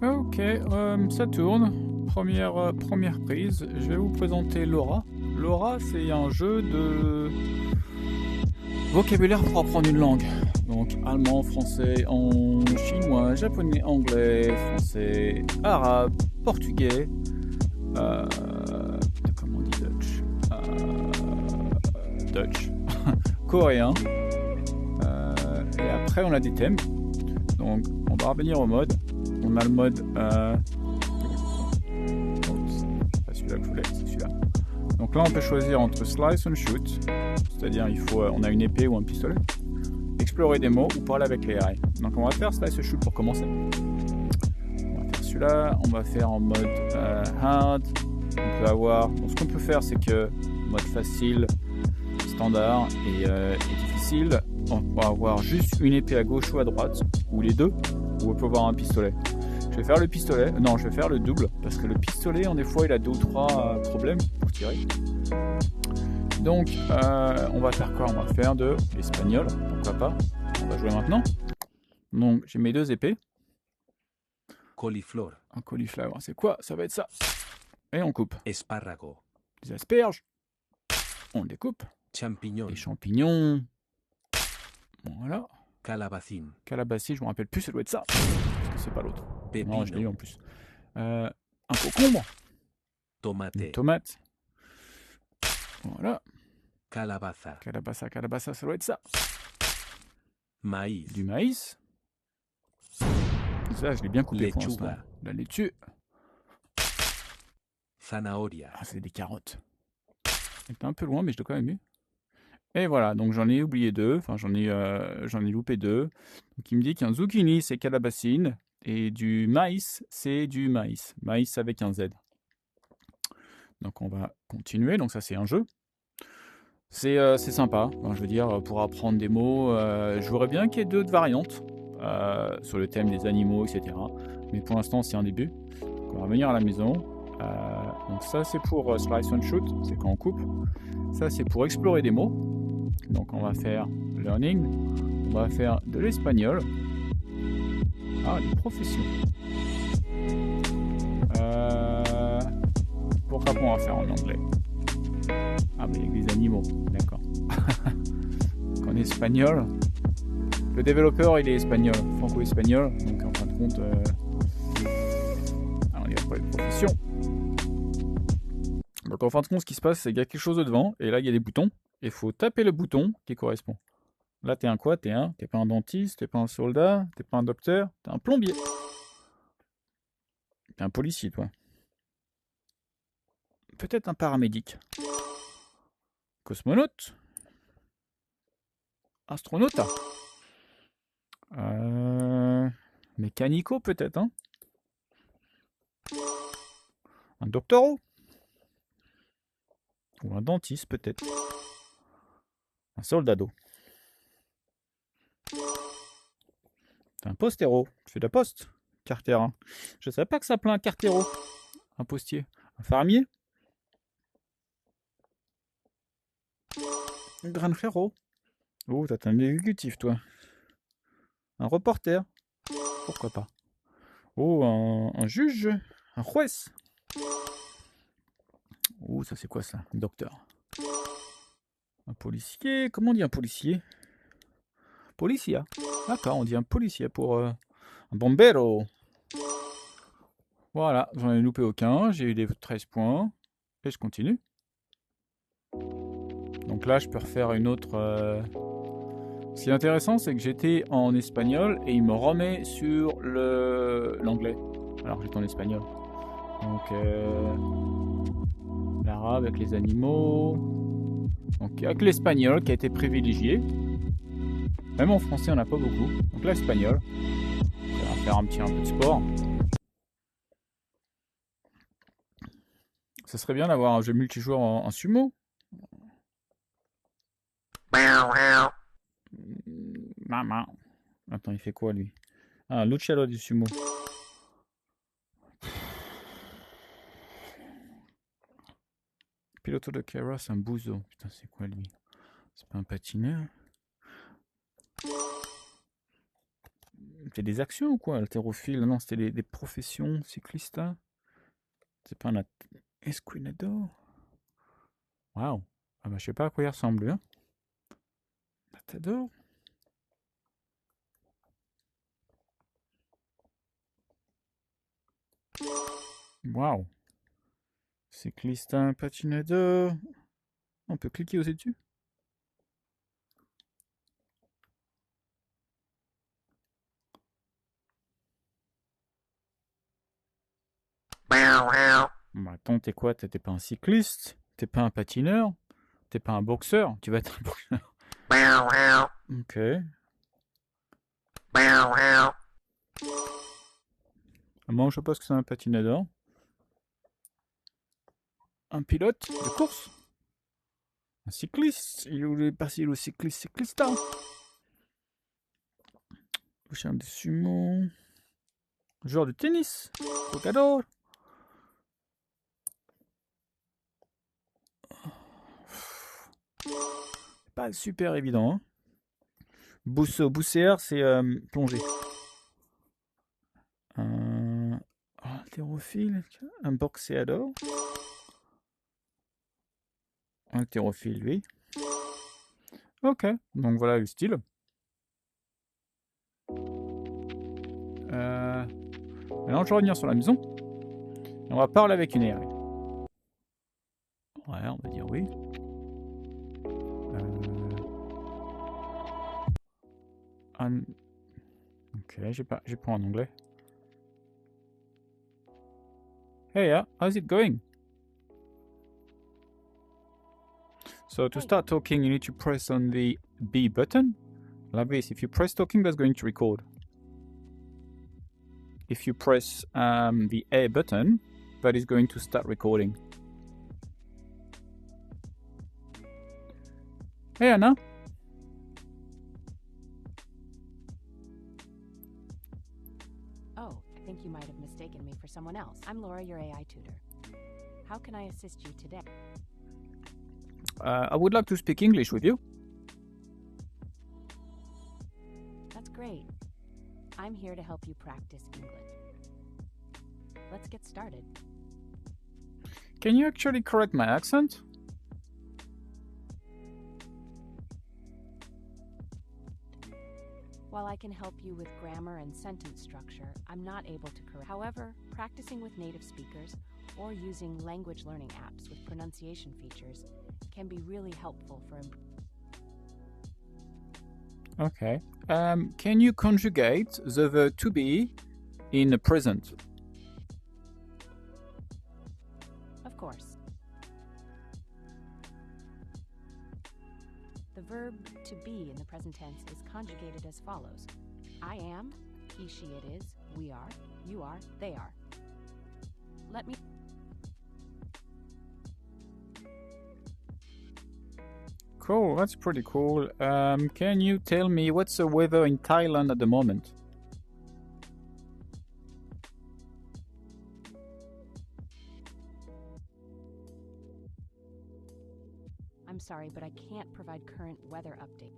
Ok, ça tourne. Première prise. Je vais vous présenter Laura. Laura, c'est un jeu de vocabulaire pour apprendre une langue. Donc allemand, français, chinois, japonais, anglais, français, arabe, portugais. Comment on dit Dutch? Dutch. Coréen. Et après, on a des thèmes. Donc, on va revenir au mode. On a le mode. C'est pas celui-là que je voulais, c'est celui-là. Donc là, on peut choisir entre slice and shoot, c'est-à-dire on a une épée ou un pistolet, explorer des mots ou parler avec les AI. Donc on va faire slice and shoot pour commencer. On va faire celui-là. On va faire en mode hard. On peut avoir. Donc, ce qu'on peut faire, c'est que mode facile, standard et difficile. On peut avoir juste une épée à gauche ou à droite, ou les deux, ou on peut avoir un pistolet. Je vais faire le pistolet, non, je vais faire le double, parce que le pistolet, des fois, il a 2 ou 3 problèmes pour tirer. Donc, on va faire quoi? On va faire de l'espagnol, pourquoi pas. On va jouer maintenant. Donc, j'ai mes 2 épées. Coliflor. Un cauliflower, c'est quoi? Ça va être ça. Et on coupe. Espárrago. Des asperges. On découpe. Champignon. Des champignons. Voilà. Calabacín. Calabacille, je me rappelle plus, ça doit être ça. Parce que c'est pas l'autre. Pepino. Non, je l'ai eu en plus. Un concombre. Tomate. Une tomate. Voilà. Calabaza. Calabassa, ça doit être ça. Maíz. Du maïs. Ça, je l'ai bien coupé pour l'instant. Lechuga. La laitue. Zanahoria. Ah, c'est des carottes. C'était un peu loin, mais je l'ai quand même eu. Et voilà, donc j'en ai oublié 2. Enfin, j'en ai loupé 2. Donc il me dit qu'un zucchini, c'est calabacine. Et du maïs, c'est du maïs. Maïs avec un Z. Donc on va continuer. Donc ça, c'est un jeu. C'est sympa. Enfin, je veux dire, pour apprendre des mots, je voudrais bien qu'il y ait d'autres variantes sur le thème des animaux, etc. Mais pour l'instant, c'est un début. Donc, on va revenir à la maison. Donc ça, c'est pour slice and shoot, c'est quand on coupe. Ça, c'est pour explorer des mots. Donc on va faire learning. On va faire de l'espagnol. Ah, des professions. Pourquoi pas on va faire en anglais? Ah, mais avec des animaux, d'accord. En espagnol, le développeur il est espagnol, franco-espagnol, donc en fin de compte, alors, il n'y a pas de profession. Donc en fin de compte, ce qui se passe, c'est qu'il y a quelque chose devant, et là il y a des boutons, et il faut taper le bouton qui correspond. Là, t'es un quoi? T'es pas un dentiste, t'es pas un soldat, t'es pas un docteur, t'es un plombier. T'es un policier, toi. Peut-être un paramédic. Cosmonaute. Astronaute. Mécanico, peut-être, hein? Un doctoro. Ou un dentiste, peut-être. Un soldado. Un postero. Tu fais de la poste. Carterin. Je savais pas que ça s'appelait un cartero. Un postier. Un fermier. Un granjero. Oh, t'as un exécutif, toi. Un reporter. Pourquoi pas. Oh, un juge. Un juez. Oh, ça c'est quoi ça? Un docteur. Un policier. Comment on dit un policier? Policia. D'accord, on dit un policier pour un bombero. Voilà, j'en ai loupé aucun. J'ai eu des 13 points. Et je continue. Donc là, je peux refaire une autre. Ce qui est intéressant, c'est que j'étais en espagnol et il me remet sur l'anglais. Alors que j'étais en espagnol. Donc l'arabe avec les animaux. Donc avec l'espagnol qui a été privilégié. Même en français, on n'a pas beaucoup. Donc l'espagnol. On va faire un peu de sport. Ça serait bien d'avoir un jeu multijoueur en sumo. Maman. Attends, il fait quoi lui? Ah, Luciano du sumo. Piloto de Kera, c'est un bouzo. Putain, c'est quoi lui? C'est pas un patineur? C'est des actions ou quoi, haltérophile? Non, c'était des professions cyclistes. C'est pas un esquinador. Waouh. Ah bah, je sais pas à quoi il ressemble, lui, hein. Matador. Waouh. Cycliste, patinador. On peut cliquer aussi dessus. Bah attends, t'es quoi? T'es pas un cycliste? T'es pas un patineur? T'es pas un boxeur? Tu vas être un boxeur. Ok. Moi, je sais pas ce que c'est un patinador. Un pilote de course? Un cycliste? Il est passé le cycliste. Le chien de sumo. Joueur de tennis. Jogador. Pas super évident, hein. Bousséer, c'est plonger. Un haltérophile, un boxéador. Un haltérophile, lui. Ok, donc voilà le style. Maintenant, je vais revenir sur la maison. Et on va parler avec une AI. Ouais, on va dire oui. Ok, j'ai pas en anglais. Hey, how's it going? So to start talking, you need to press on the B button. Like this. If you press talking, that's going to record. If you press the A button, that is going to start recording. Hey, Anna. Oh, I think you might have mistaken me for someone else. I'm Laura, your AI tutor. How can I assist you today? I would like to speak English with you. That's great. I'm here to help you practice English. Let's get started. Can you actually correct my accent? While I can help you with grammar and sentence structure, I'm not able to correct. However, practicing with native speakers or using language learning apps with pronunciation features can be really helpful for Okay. Can you conjugate the verb to be in the present? Of course. The verb to be in the present tense is conjugated as follows. I am, he, she, it is, we are, you are, they are. Let me... Cool, that's pretty cool. Can you tell me what's the weather in Thailand at the moment? I'm sorry, but I can't provide current weather update.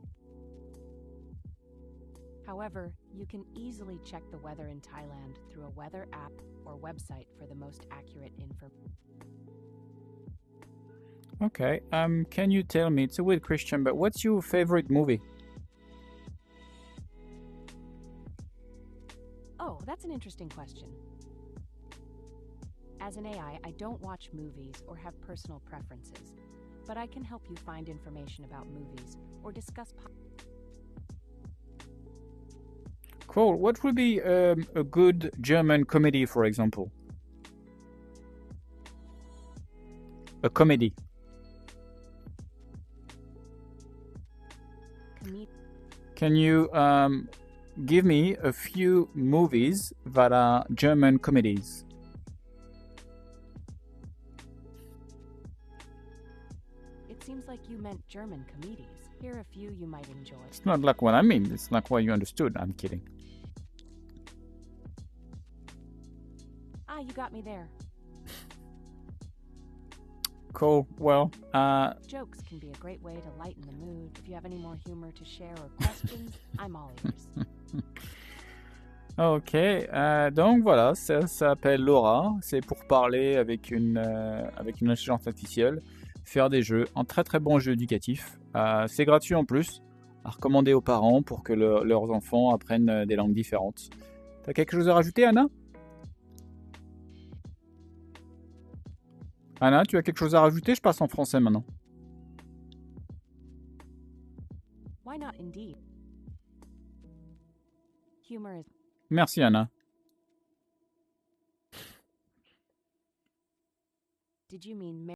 However, you can easily check the weather in Thailand through a weather app or website for the most accurate information. Okay, can you tell me, it's a weird question, but what's your favorite movie? Oh, that's an interesting question. As an AI, I don't watch movies or have personal preferences, but I can help you find information about movies or discuss... Cool, what would be a good German comedy, for example? A comedy. Can you give me a few movies that are German comedies? It seems like you meant German comedies. Here are a few you might enjoy. It's not like what I mean, it's like what you understood. I'm kidding. Ah, you got me there. Cool, well, Jokes can be a great way to lighten the mood. If you have any more humor to share or questions, I'm all ears. Ok, donc voilà, ça s'appelle Laura. C'est pour parler avec une intelligence artificielle, faire des jeux, un très très bon jeu éducatif. C'est gratuit en plus, à recommander aux parents pour que leurs enfants apprennent des langues différentes. T'as quelque chose à rajouter, Anna? Anna, tu as quelque chose à rajouter? Je passe en français maintenant. Why not indeed? Humor is. Merci, Anna. Did you mean